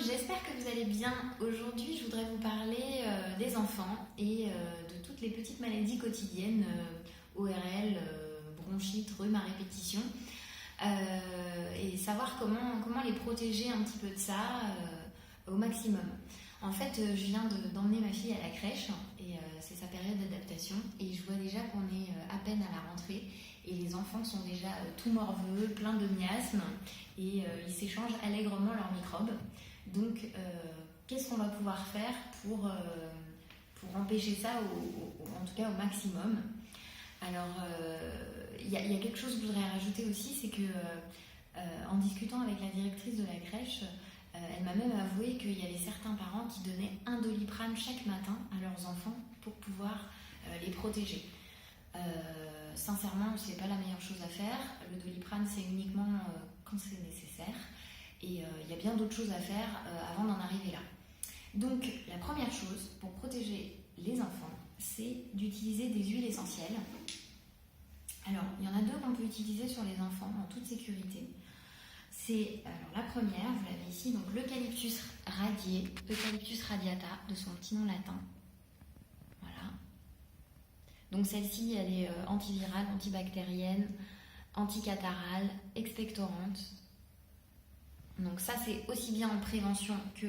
j'espère que vous allez bien. Aujourd'hui, je voudrais vous parler des enfants et de toutes les petites maladies quotidiennes, ORL, bronchite, rhume à répétition, et savoir comment les protéger un petit peu de ça au maximum. En fait, je viens d'emmener ma fille à la crèche et c'est sa période d'adaptation et je vois déjà qu'on est à peine à la rentrée et les enfants sont déjà tout morveux, pleins de miasmes et ils s'échangent allègrement leurs microbes. Donc, qu'est-ce qu'on va pouvoir faire pour empêcher ça, en tout cas au maximum? Alors, il y a quelque chose que je voudrais rajouter aussi, c'est que en discutant avec la directrice de la crèche, elle m'a même avoué qu'il y avait certains parents qui donnaient un Doliprane chaque matin à leurs enfants pour pouvoir les protéger. Sincèrement, c'est pas la meilleure chose à faire. Le Doliprane, c'est uniquement quand c'est nécessaire. Et il y a bien d'autres choses à faire avant d'en arriver là. Donc, la première chose pour protéger les enfants, c'est d'utiliser des huiles essentielles. Alors, il y en a deux qu'on peut utiliser sur les enfants en toute sécurité. C'est, alors la première, vous l'avez ici, donc l'Eucalyptus radié, Eucalyptus radiata, de son petit nom latin. Voilà. Donc celle-ci, elle est antivirale, antibactérienne, anticatarale, expectorante. Donc ça, c'est aussi bien en prévention que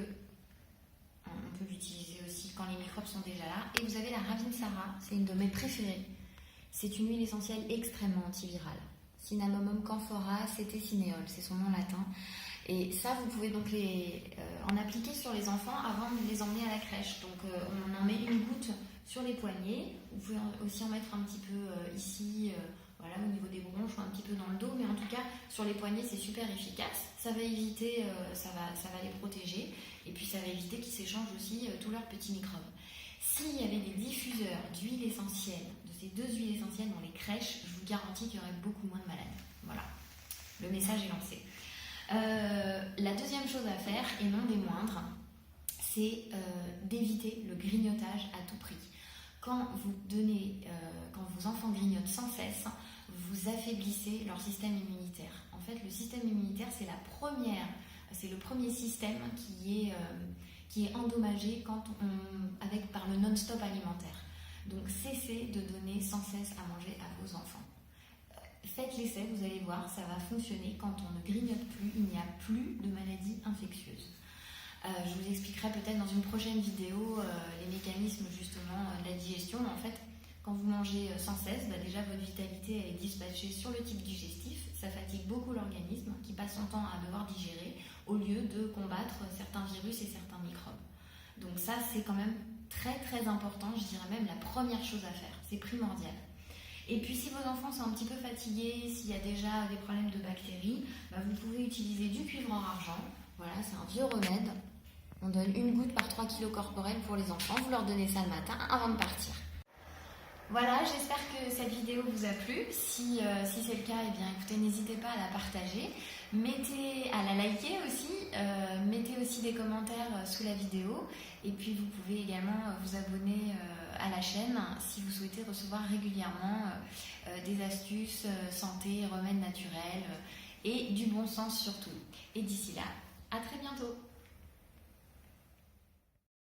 on peut l'utiliser aussi quand les microbes sont déjà là. Et vous avez la Ravinsara, c'est une de mes préférées. C'est une huile essentielle extrêmement antivirale. Cinnamomum camphora cetecineol, c'est son nom latin. Et ça, vous pouvez donc en appliquer sur les enfants avant de les emmener à la crèche. Donc on en met une goutte sur les poignets. Vous pouvez aussi en mettre un petit peu ici, voilà, au niveau des bronches ou un petit peu dans le dos. Mais en tout cas, sur les poignets, c'est super efficace. Ça va éviter, ça va les protéger. Et puis ça va éviter qu'ils s'échangent aussi tous leurs petits microbes. S'il y avait des diffuseurs d'huile essentielle, de ces deux huiles essentielles dans les crèches, je vous garantis qu'il y aurait beaucoup moins de malades. Voilà, le message est lancé. La deuxième chose à faire, et non des moindres, c'est d'éviter le grignotage à tout prix. Quand vos enfants grignotent sans cesse, vous affaiblissez leur système immunitaire. En fait, le système immunitaire, c'est le premier système qui est endommagé par le non-stop alimentaire. Donc cessez de donner sans cesse à manger à vos enfants. Faites l'essai, vous allez voir, ça va fonctionner. Quand on ne grignote plus, il n'y a plus de maladies infectieuses. Je vous expliquerai peut-être dans une prochaine vidéo les mécanismes justement de la digestion. En fait, quand vous mangez sans cesse, déjà votre vitalité elle est dispatchée sur le type digestif. Ça fatigue beaucoup l'organisme qui passe son temps à devoir digérer au lieu de combattre certains virus et certains microbes. Donc ça, c'est quand même très très important, je dirais même la première chose à faire. C'est primordial. Et puis si vos enfants sont un petit peu fatigués, s'il y a déjà des problèmes de bactéries, vous pouvez utiliser du cuivre en argent. Voilà, c'est un vieux remède. On donne une goutte par 3 kg corporels pour les enfants. Vous leur donnez ça le matin avant de partir. Voilà, j'espère que cette vidéo vous a plu. Si c'est le cas, eh bien, écoutez, n'hésitez pas à la partager. À la liker aussi. Mettez aussi des commentaires sous la vidéo. Et puis, vous pouvez également vous abonner à la chaîne si vous souhaitez recevoir régulièrement des astuces, santé, remèdes naturels et du bon sens surtout. Et d'ici là, à très bientôt.